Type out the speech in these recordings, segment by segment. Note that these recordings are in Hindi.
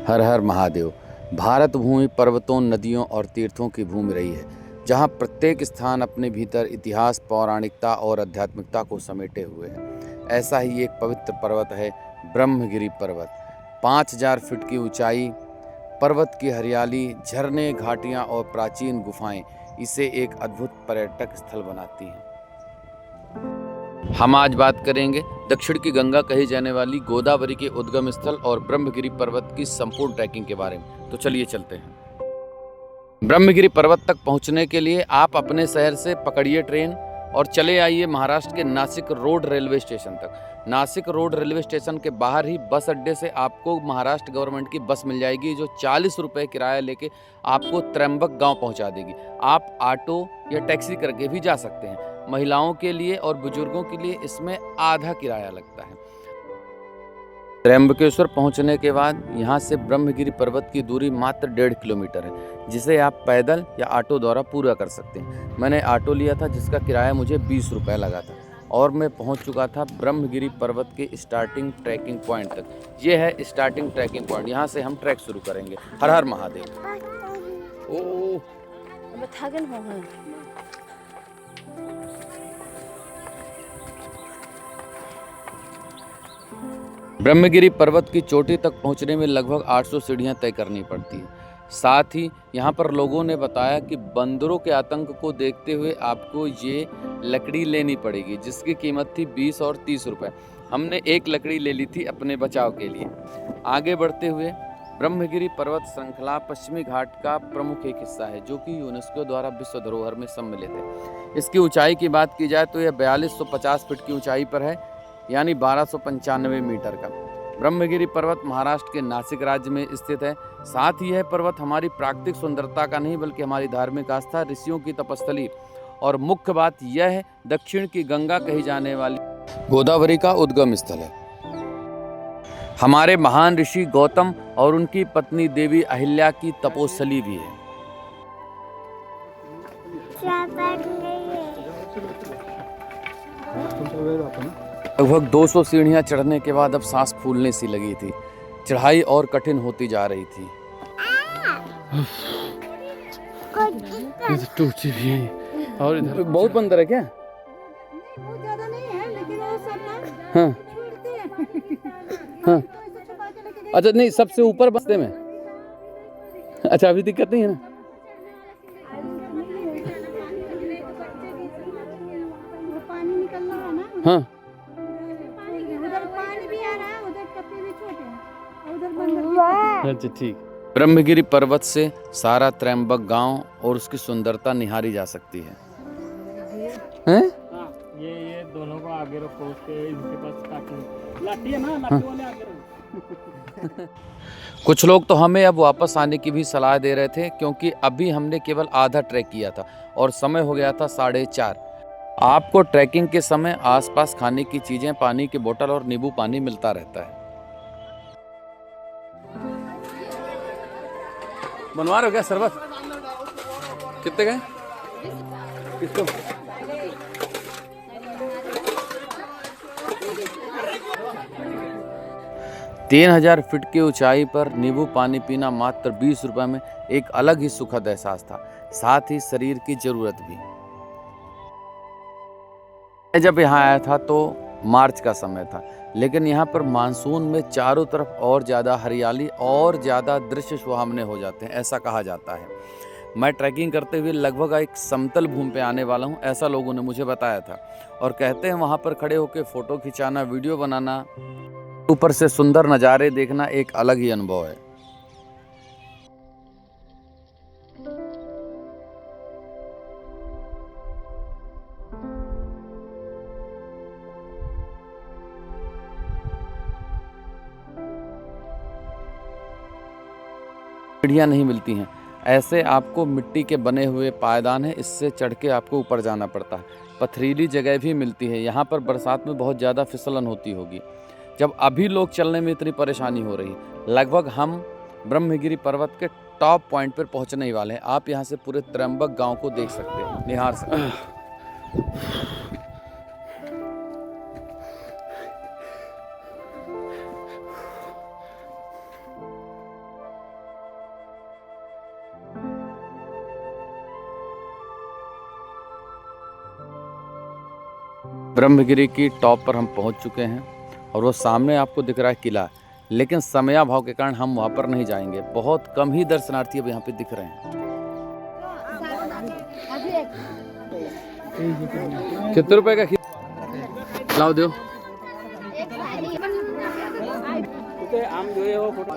हर हर महादेव। भारत भूमि पर्वतों, नदियों और तीर्थों की भूमि रही है, जहाँ प्रत्येक स्थान अपने भीतर इतिहास, पौराणिकता और आध्यात्मिकता को समेटे हुए है। ऐसा ही एक पवित्र पर्वत है ब्रह्मगिरि पर्वत। 5000 फीट की ऊंचाई, पर्वत की हरियाली, झरने, घाटियाँ और प्राचीन गुफाएं इसे एक अद्भुत पर्यटक स्थल बनाती हैं। हम आज बात करेंगे दक्षिण की गंगा कही जाने वाली गोदावरी के उद्गम स्थल और ब्रह्मगिरि पर्वत की संपूर्ण ट्रैकिंग के बारे में। तो चलिए चलते हैं। ब्रह्मगिरि पर्वत तक पहुंचने के लिए आप अपने शहर से पकड़िए ट्रेन और चले आइए महाराष्ट्र के नासिक रोड रेलवे स्टेशन तक। नासिक रोड रेलवे स्टेशन के बाहर ही बस अड्डे से आपको महाराष्ट्र गवर्नमेंट की बस मिल जाएगी, जो 40 रुपये किराया लेके आपको त्र्यंबक गांव पहुंचा देगी। आप ऑटो या टैक्सी करके भी जा सकते हैं। महिलाओं के लिए और बुजुर्गों के लिए इसमें आधा किराया लगता है। त्र्यंबकेश्वर पहुंचने के बाद यहाँ से ब्रह्मगिरि पर्वत की दूरी मात्र 1.5 किलोमीटर है, जिसे आप पैदल या ऑटो द्वारा पूरा कर सकते हैं। मैंने ऑटो लिया था, जिसका किराया मुझे 20 रुपये लगा था और मैं पहुंच चुका था ब्रह्मगिरि पर्वत के स्टार्टिंग ट्रैकिंग पॉइंट तक। ये है स्टार्टिंग ट्रैकिंग पॉइंट, यहाँ से हम ट्रैक शुरू करेंगे। हर हर महादेव। ओ ब्रह्मगिरि पर्वत की चोटी तक पहुंचने में लगभग 800 सीढ़ियां तय करनी पड़ती है। साथ ही यहां पर लोगों ने बताया कि बंदरों के आतंक को देखते हुए आपको ये लकड़ी लेनी पड़ेगी, जिसकी कीमत थी 20 और 30 रुपये। हमने एक लकड़ी ले ली थी अपने बचाव के लिए। आगे बढ़ते हुए ब्रह्मगिरि पर्वत श्रृंखला पश्चिमी घाट का प्रमुख एक हिस्सा है, जो कि यूनेस्को द्वारा विश्व धरोहर में सम्मिलित है। इसकी ऊंचाई की बात की जाए तो यह 4250 फीट की ऊंचाई पर है, यानी 1295 मीटर का। ब्रह्मगिरि पर्वत महाराष्ट्र के नासिक राज्य में स्थित है। साथ ही यह पर्वत हमारी प्राकृतिक सुंदरता का नहीं, बल्कि हमारी धार्मिक आस्था, ऋषियों की तपस्थली और मुख्य बात यह है, दक्षिण की गंगा कही जाने वाली गोदावरी का उद्गम स्थल है। हमारे महान ऋषि गौतम और उनकी पत्नी देवी अहिल्या की तपोस्थली भी है। लगभग 200 सीढ़ियां चढ़ने के बाद अब सांस फूलने सी लगी थी। चढ़ाई और कठिन होती जा रही थी। और इधर बहुत बंदर है क्या? बहुत ज्यादा नहीं है, लेकिन वो सब ना हाँ हाँ। अच्छा, नहीं, सबसे ऊपर बस्ते में। अच्छा, अभी दिक्कत नहीं है ना? पानी निकल रहा है ना। हाँ, उधर पानी भी आ रहा है, उधर टप्पे भी छोटे हैं, उधर बंदर। अच्छा ठीक। ब्रह्मगिरि पर्वत से सारा त्र्यंबक गांव और उसकी सुंदरता निहारी जा सकती है। हैं? ये दोनों को आगे रखो, उसके इनके पास लाठी है ना, लाठी वाले आगे रखो। कुछ लोग तो हमें अब वापस आने की भी सलाह दे रहे थे, क्योंकि अभी हमने केवल आधा ट्रैक किया था और समय हो गया था 4:30। आपको ट्रैकिंग के समय आसपास खाने की चीजें, पानी की बोतल और नींबू पानी मिलता रहता है। बनवा रहे हो क्या शरबत? कितने गए? किसको? 3000 फीट की ऊंचाई पर नींबू पानी पीना मात्र 20 रुपए में एक अलग ही सुखद एहसास था, साथ ही शरीर की जरूरत भी। मैं जब यहाँ आया था तो मार्च का समय था, लेकिन यहाँ पर मानसून में चारों तरफ और ज़्यादा हरियाली और ज़्यादा दृश्य सुहावने हो जाते हैं, ऐसा कहा जाता है। मैं ट्रैकिंग करते हुए लगभग एक समतल भूमि पे आने वाला हूँ, ऐसा लोगों ने मुझे बताया था। और कहते हैं वहाँ पर खड़े होकर फ़ोटो खिंचाना, वीडियो बनाना, ऊपर से सुंदर नज़ारे देखना एक अलग ही अनुभव है। सीढ़ियाँ नहीं मिलती हैं, ऐसे आपको मिट्टी के बने हुए पायदान है, इससे चढ़ के आपको ऊपर जाना पड़ता है। पथरीली जगह भी मिलती है। यहाँ पर बरसात में बहुत ज़्यादा फिसलन होती होगी, जब अभी लोग चलने में इतनी परेशानी हो रही। लगभग हम ब्रह्मगिरि पर्वत के टॉप पॉइंट पर पहुँचने ही वाले हैं। आप यहाँ से पूरे त्र्यंबक गांव को देख सकते हैं, निहार सकते हैं। ब्रह्मगिरी की टॉप पर हम पहुंच चुके हैं और वो सामने आपको दिख रहा है किला, लेकिन समयाभाव के कारण हम वहाँ पर नहीं जाएंगे। बहुत कम ही दर्शनार्थी अब यहाँ पे दिख रहे हैं। कितने रुपए का लाओ दो। आम जो है वो फोटो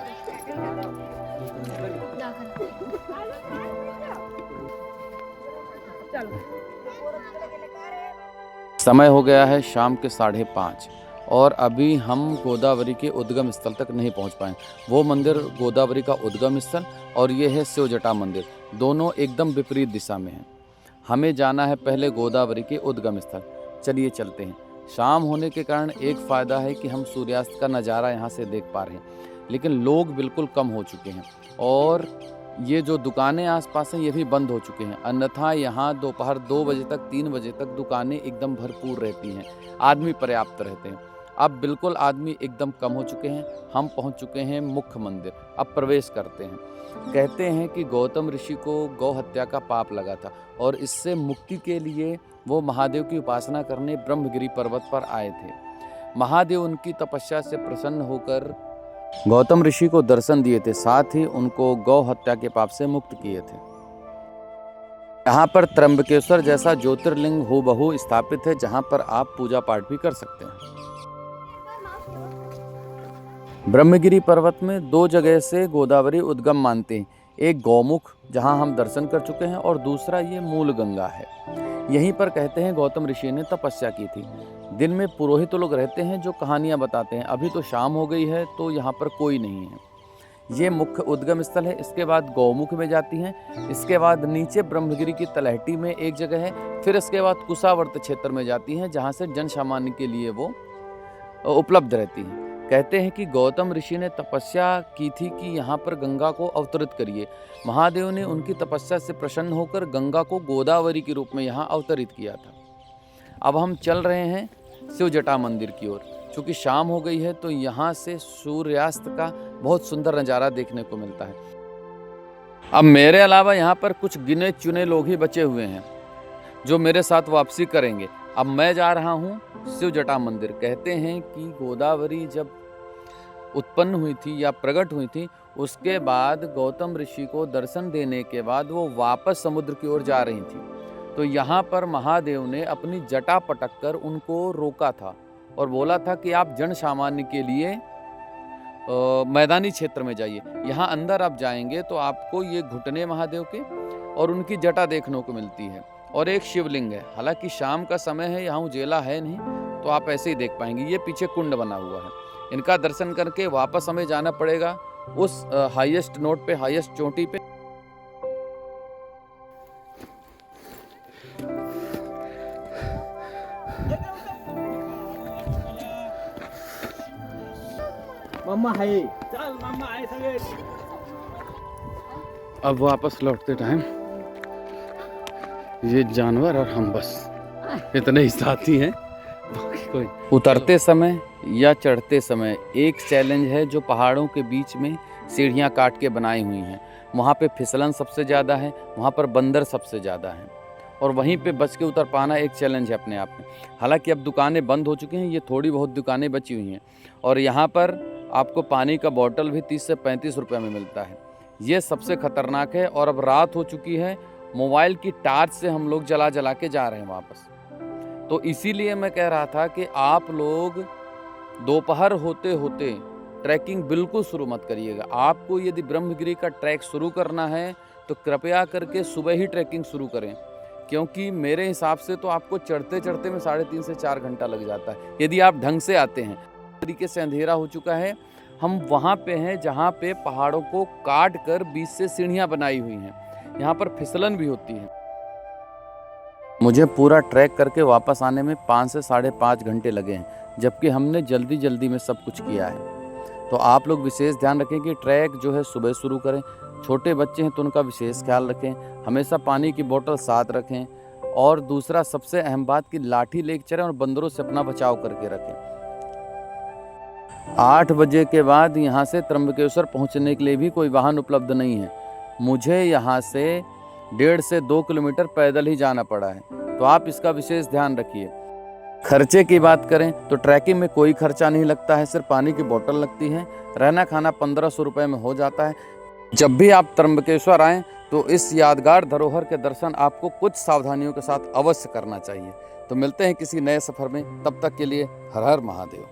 समय हो गया है शाम के 5:30 और अभी हम गोदावरी के उद्गम स्थल तक नहीं पहुंच पाए। वो मंदिर गोदावरी का उद्गम स्थल और ये है शिव जटा मंदिर, दोनों एकदम विपरीत दिशा में हैं। हमें जाना है पहले गोदावरी के उद्गम स्थल। चलिए चलते हैं। शाम होने के कारण एक फ़ायदा है कि हम सूर्यास्त का नज़ारा यहाँ से देख पा रहे हैं, लेकिन लोग बिल्कुल कम हो चुके हैं और ये जो दुकानें आसपास हैं ये भी बंद हो चुके हैं। अन्यथा यहाँ दोपहर 2 बजे तक 3 बजे तक दुकानें एकदम भरपूर रहती हैं, आदमी पर्याप्त रहते हैं। अब बिल्कुल आदमी एकदम कम हो चुके हैं। हम पहुँच चुके हैं मुख्य मंदिर। अब प्रवेश करते हैं। कहते हैं कि गौतम ऋषि को गौ हत्या का पाप लगा था और इससे मुक्ति के लिए वो महादेव की उपासना करने ब्रह्मगिरी पर्वत पर आए थे। महादेव उनकी तपस्या से प्रसन्न होकर गौतम ऋषि को दर्शन दिए थे, साथ ही उनको गौ हत्या के पाप से मुक्त किए थे। यहाँ पर त्र्यंबकेश्वर जैसा ज्योतिर्लिंग हूबहू स्थापित है, जहाँ पर आप पूजा पाठ भी कर सकते हैं। ब्रह्मगिरी पर्वत में 2 जगह से गोदावरी उद्गम मानते हैं। एक गौमुख जहाँ हम दर्शन कर चुके हैं और दूसरा ये मूल गंगा है। यहीं पर कहते हैं गौतम ऋषि ने तपस्या की थी। दिन में पुरोहित लोग रहते हैं जो कहानियाँ बताते हैं। अभी तो शाम हो गई है तो यहाँ पर कोई नहीं है। ये मुख्य उद्गम स्थल है। इसके बाद गौमुख में जाती हैं, इसके बाद नीचे ब्रह्मगिरी की तलहटी में एक जगह है, फिर इसके बाद कुशावर्त क्षेत्र में जाती हैं जहाँ से जन सामान्य के लिए वो उपलब्ध रहती हैं। कहते हैं कि गौतम ऋषि ने तपस्या की थी कि यहाँ पर गंगा को अवतरित करिए। महादेव ने उनकी तपस्या से प्रसन्न होकर गंगा को गोदावरी के रूप में यहाँ अवतरित किया था। अब हम चल रहे हैं शिव जटा मंदिर की ओर। चूँकि शाम हो गई है तो यहाँ से सूर्यास्त का बहुत सुंदर नज़ारा देखने को मिलता है। अब मेरे अलावा यहाँ पर कुछ गिने चुने लोग ही बचे हुए हैं जो मेरे साथ वापसी करेंगे। अब मैं जा रहा हूँ शिव जटा मंदिर। कहते हैं कि गोदावरी जब उत्पन्न हुई थी या प्रकट हुई थी, उसके बाद गौतम ऋषि को दर्शन देने के बाद वो वापस समुद्र की ओर जा रही थी। तो यहाँ पर महादेव ने अपनी जटा पटक कर उनको रोका था और बोला था कि आप जन सामान्य के लिए मैदानी क्षेत्र में जाइए। यहाँ अंदर आप जाएंगे तो आपको ये घुटने महादेव के और उनकी जटा देखने को मिलती है और एक शिवलिंग है। हालांकि शाम का समय है, यहाँ उजेला है नहीं, तो आप ऐसे ही देख पाएंगे। ये पीछे कुंड बना हुआ है। इनका दर्शन करके वापस हमें जाना पड़ेगा उस हाईएस्ट नोट पे, हाईएस्ट चोटी पे। मम्मा है, चल मम्मा आए सगे। अब वापस लौटते टाइम ये जानवर और हम बस इतने ही साथी हैं, बाकी कोई। उतरते समय या चढ़ते समय एक चैलेंज है जो पहाड़ों के बीच में सीढ़ियाँ काट के बनाई हुई हैं। वहाँ पे फिसलन सबसे ज़्यादा है, वहाँ पर बंदर सबसे ज़्यादा हैं और वहीं पे बच के उतर पाना एक चैलेंज है अपने आप में। हालांकि अब दुकानें बंद हो चुकी हैं, ये थोड़ी बहुत दुकानें बची हुई हैं और यहाँ पर आपको पानी का बॉटल भी 30 से 35 रुपये में मिलता है। ये सबसे ख़तरनाक है। और अब रात हो चुकी है, मोबाइल की टार्च से हम लोग जला जला के जा रहे हैं वापस। तो इसीलिए मैं कह रहा था कि आप लोग दोपहर होते होते ट्रैकिंग बिल्कुल शुरू मत करिएगा। आपको यदि ब्रह्मगिरी का ट्रैक शुरू करना है तो कृपया करके सुबह ही ट्रैकिंग शुरू करें, क्योंकि मेरे हिसाब से तो आपको चढ़ते चढ़ते में 3.5 से 4 घंटा लग जाता है यदि आप ढंग से आते हैं। तरीके से अंधेरा हो चुका है। हम वहाँ पे हैं जहाँ पे पहाड़ों को काट कर बीच से सीढ़ियाँ बनाई हुई हैं। यहाँ पर फिसलन भी होती है। मुझे पूरा ट्रैक करके वापस आने में 5 से 5.5 घंटे लगे हैं, जबकि हमने जल्दी जल्दी में सब कुछ किया है। तो आप लोग विशेष ध्यान रखें कि ट्रैक जो है सुबह शुरू करें। छोटे बच्चे हैं तो उनका विशेष ख्याल रखें। हमेशा पानी की बोतल साथ रखें और दूसरा सबसे अहम बात कि लाठी लेकर चलें और बंदरों से अपना बचाव करके रखें। 8 बजे के बाद यहाँ से त्र्यंबकेश्वर पहुँचने के लिए भी कोई वाहन उपलब्ध नहीं है। मुझे यहाँ से 1.5 से 2 किलोमीटर पैदल ही जाना पड़ा है, तो आप इसका विशेष ध्यान रखिए। खर्चे की बात करें तो ट्रैकिंग में कोई खर्चा नहीं लगता है, सिर्फ पानी की बोतल लगती है। रहना खाना 1500 रुपये में हो जाता है। जब भी आप त्र्यंबकेश्वर आएँ तो इस यादगार धरोहर के दर्शन आपको कुछ सावधानियों के साथ अवश्य करना चाहिए। तो मिलते हैं किसी नए सफ़र में, तब तक के लिए हर हर महादेव।